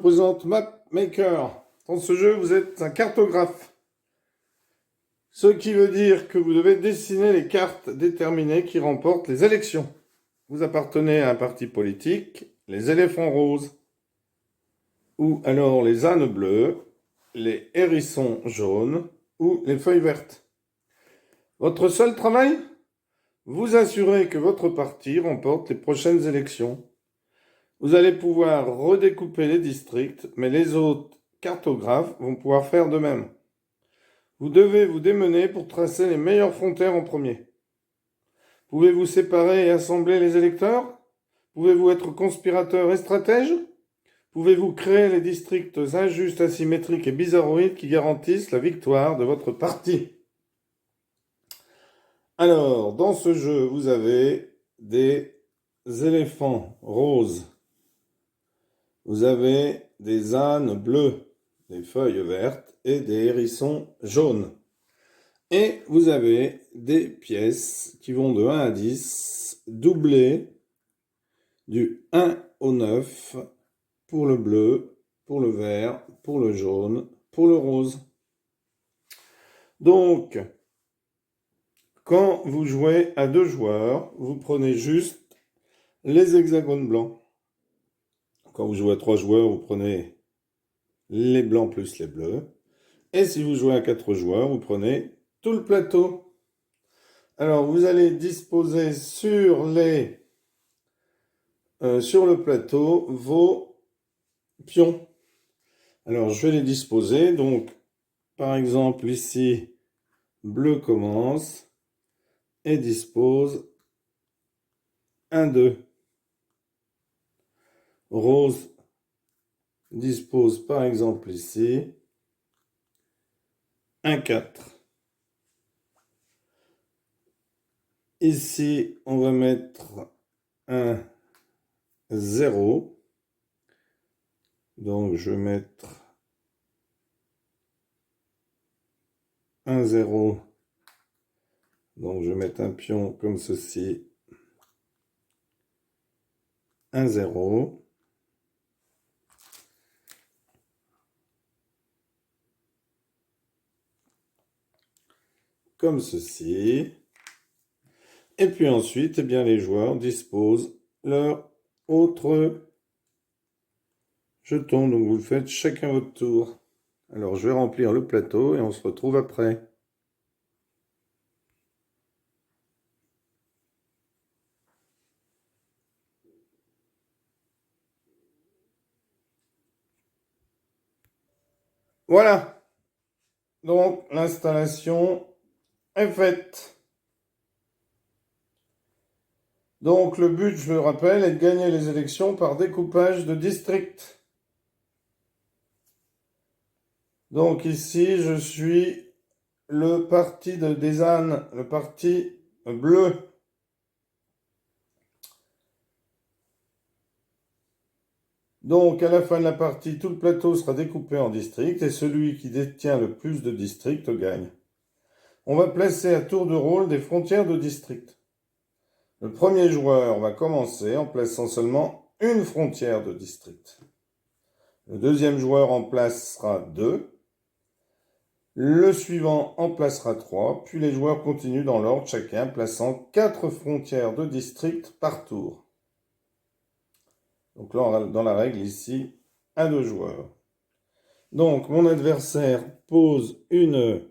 présente Mapmaker. Dans ce jeu, vous êtes un cartographe. Ce qui veut dire que vous devez dessiner les cartes déterminées qui remportent les élections. Vous appartenez à un parti politique, les éléphants roses, ou alors les ânes bleus, les hérissons jaunes, ou les feuilles vertes. Votre seul travail ? Vous assurer que votre parti remporte les prochaines élections. Vous allez pouvoir redécouper les districts, mais les autres cartographes vont pouvoir faire de même. Vous devez vous démener pour tracer les meilleures frontières en premier. Pouvez-vous séparer et assembler les électeurs ? Pouvez-vous être conspirateur et stratège ? Pouvez-vous créer les districts injustes, asymétriques et bizarroïdes qui garantissent la victoire de votre parti ? Alors, dans ce jeu, vous avez des éléphants roses. Vous avez des ânes bleus, des feuilles vertes et des hérissons jaunes. Et vous avez des pièces qui vont de 1 à 10, doublées du 1 au 9 pour le bleu, pour le vert, pour le jaune, pour le rose. Donc, quand vous jouez à 2 joueurs, vous prenez juste les hexagones blancs. Quand vous jouez à 3 joueurs, vous prenez les blancs plus les bleus. Et si vous jouez à 4 joueurs, vous prenez tout le plateau. Alors, vous allez disposer sur le plateau vos pions. Alors, je vais les disposer. Donc, par exemple, ici, bleu commence et dispose 1, 2. Rose dispose, par exemple, ici, 1, 4. Ici, on va mettre un 0. Donc, je vais mettre un 0. Donc, je vais mettre un pion comme ceci. Un 0. Comme ceci. Et puis ensuite, eh bien, les joueurs disposent leur autre jeton. Donc, vous le faites chacun votre tour. Alors, je vais remplir le plateau et on se retrouve après. Voilà. Donc, l'installation est faite. Donc, le but, je le rappelle, est de gagner les élections par découpage de districts. Donc, ici, je suis le parti des ânes, le parti bleu. Donc, à la fin de la partie, tout le plateau sera découpé en districts et celui qui détient le plus de districts gagne. On va placer à tour de rôle des frontières de districts. Le premier joueur va commencer en plaçant seulement une frontière de district. Le deuxième joueur en placera 2. Le suivant en placera 3. Puis les joueurs continuent dans l'ordre, chacun plaçant 4 frontières de district par tour. Donc là, dans la règle ici, à 2 joueurs. Donc, mon adversaire pose une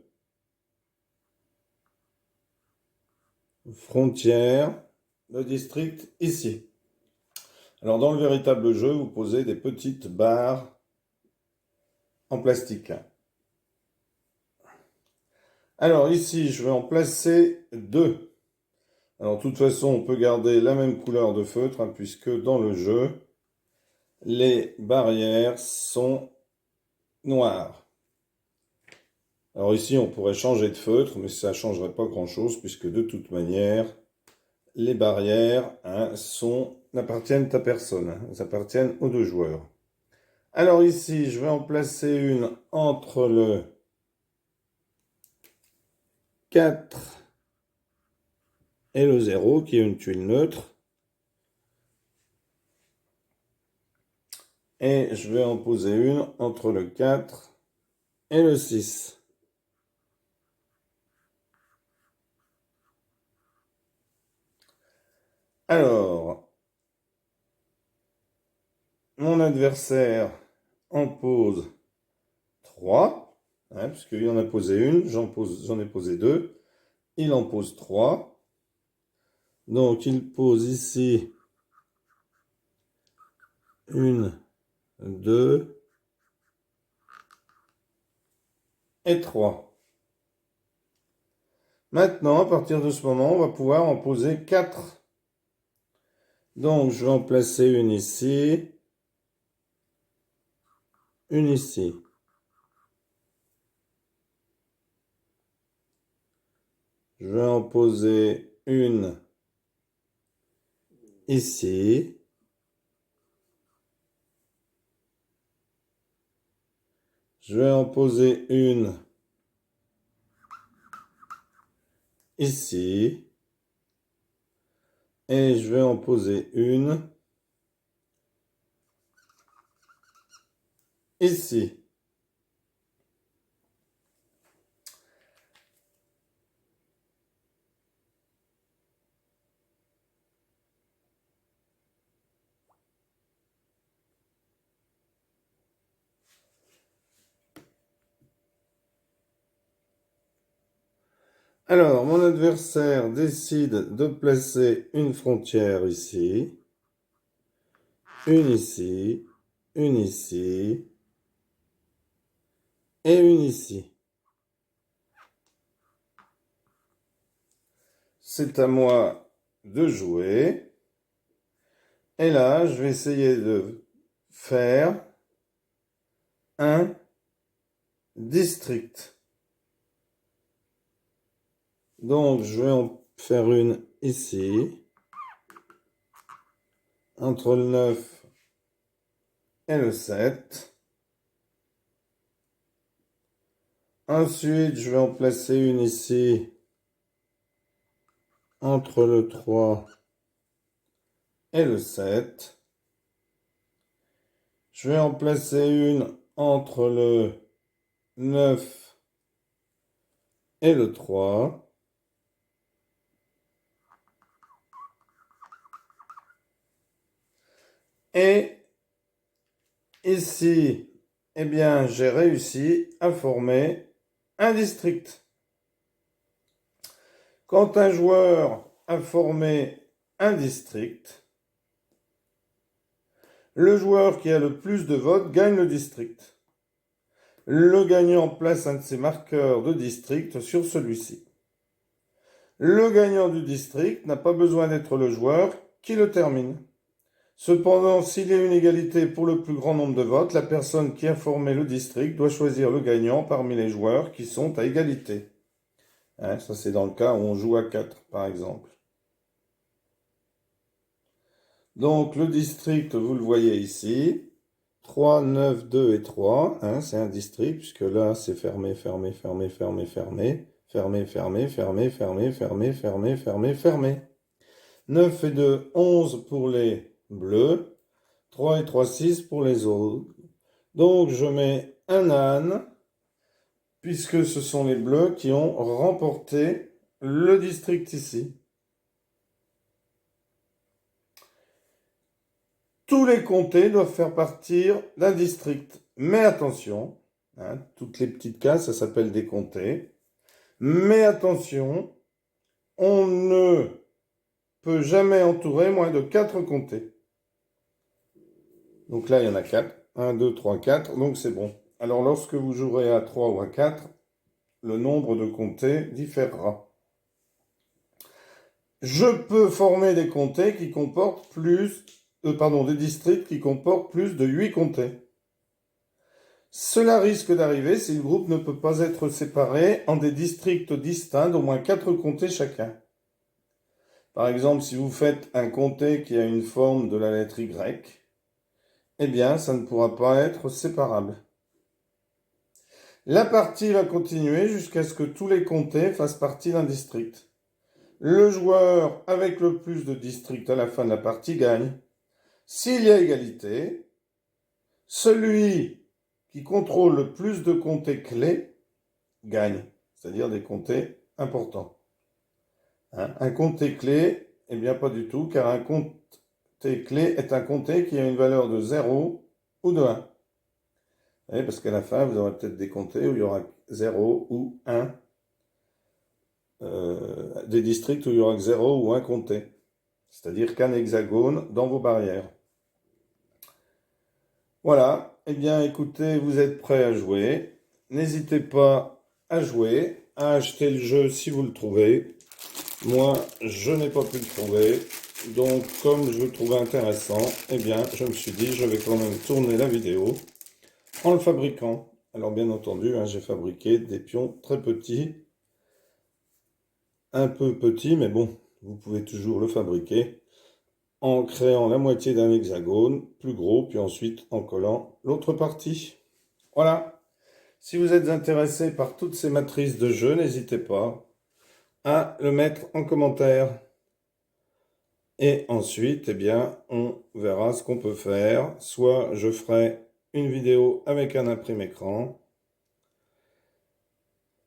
frontière de district ici. Alors, dans le véritable jeu, vous posez des petites barres en plastique. Alors, ici, je vais en placer 2. Alors, de toute façon, on peut garder la même couleur de feutre, puisque dans le jeu, les barrières sont noires. Alors ici, on pourrait changer de feutre, mais ça ne changerait pas grand-chose, puisque de toute manière, les barrières n'appartiennent à personne. Elles appartiennent aux 2 joueurs. Alors ici, je vais en placer une entre le 4 et le 0, qui est une tuile neutre. Et je vais en poser une entre le 4 et le 6. Alors, mon adversaire en pose 3, puisqu'il en a posé une, j'en ai posé 2. Il en pose 3. Donc, il pose ici 1, 2 et 3. Maintenant, à partir de ce moment, on va pouvoir en poser 4. Donc, je vais en placer une ici, une ici. Je vais en poser une ici. Je vais en poser une ici. Et je vais en poser une ici. Alors, mon adversaire décide de placer une frontière ici, une ici, une ici et une ici. C'est à moi de jouer. Et là, je vais essayer de faire un district. Donc, je vais en faire une ici, entre le 9 et le 7. Ensuite, je vais en placer une ici, entre le 3 et le 7. Je vais en placer une entre le 9 et le 3. Et ici, eh bien, j'ai réussi à former un district. Quand un joueur a formé un district, le joueur qui a le plus de votes gagne le district. Le gagnant place un de ses marqueurs de district sur celui-ci. Le gagnant du district n'a pas besoin d'être le joueur qui le termine. Cependant, s'il y a une égalité pour le plus grand nombre de votes, la personne qui a formé le district doit choisir le gagnant parmi les joueurs qui sont à égalité. Ça, c'est dans le cas où on joue à 4, par exemple. Donc, le district, vous le voyez ici. 3, 9, 2 et 3. C'est un district, puisque là, c'est fermé, fermé, fermé, fermé, fermé. Fermé, fermé, fermé, fermé, fermé, fermé, fermé, fermé. 9 et 2, 11 pour les bleus. 3 et 3, 6 pour les autres. Donc, je mets un âne, puisque ce sont les bleus qui ont remporté le district ici. Tous les comtés doivent faire partir d'un district. Mais attention, toutes les petites cases, ça s'appelle des comtés. Mais attention, on ne peut jamais entourer moins de 4 comtés. Donc là, il y en a 4. 1, 2, 3, 4. Donc c'est bon. Alors lorsque vous jouerez à 3 ou à 4, le nombre de comtés différera. Je peux former des comtés qui comportent des districts qui comportent plus de 8 comtés. Cela risque d'arriver si le groupe ne peut pas être séparé en des districts distincts d'au moins 4 comtés chacun. Par exemple, si vous faites un comté qui a une forme de la lettre Y, eh bien, ça ne pourra pas être séparable. La partie va continuer jusqu'à ce que tous les comtés fassent partie d'un district. Le joueur avec le plus de districts à la fin de la partie gagne. S'il y a égalité, Celui qui contrôle le plus de comtés clés gagne, c'est-à-dire des comtés importants. Hein, un comté clé, eh bien pas du tout, car un comté clé est un comté qui a une valeur de 0 ou de 1. Parce qu'à la fin, vous aurez peut-être des comtés où il y aura 0 ou 1. Des districts où il y aura que 0 ou 1 comté. C'est-à-dire qu'un hexagone dans vos barrières. Voilà. Eh bien, écoutez, vous êtes prêts à jouer. N'hésitez pas à jouer, à acheter le jeu si vous le trouvez. Moi, je n'ai pas pu le trouver. Donc, comme je le trouvais intéressant, eh bien, je me suis dit, je vais quand même tourner la vidéo en le fabriquant. Alors, bien entendu, hein, j'ai fabriqué des pions très petits. Un peu petits, mais bon, vous pouvez toujours le fabriquer en créant la moitié d'un hexagone plus gros, puis ensuite en collant l'autre partie. Voilà. Si vous êtes intéressé par toutes ces matrices de jeu, n'hésitez pas à le mettre en commentaire. Et ensuite, eh bien, on verra ce qu'on peut faire. Soit je ferai une vidéo avec un imprimé-écran,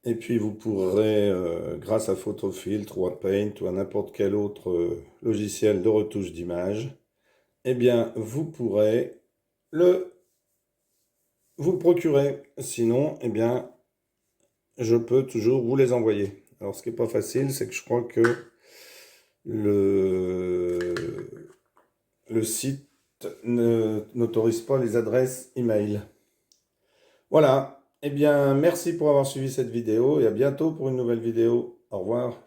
et puis vous pourrez, grâce à Photofiltre ou à Paint ou à n'importe quel autre logiciel de retouche d'image, eh bien, vous pourrez vous le procurer. Sinon, eh bien, je peux toujours vous les envoyer. Alors, ce qui n'est pas facile, c'est que je crois que le site n'autorise pas les adresses email. Voilà. Eh bien, merci pour avoir suivi cette vidéo et à bientôt pour une nouvelle vidéo. Au revoir.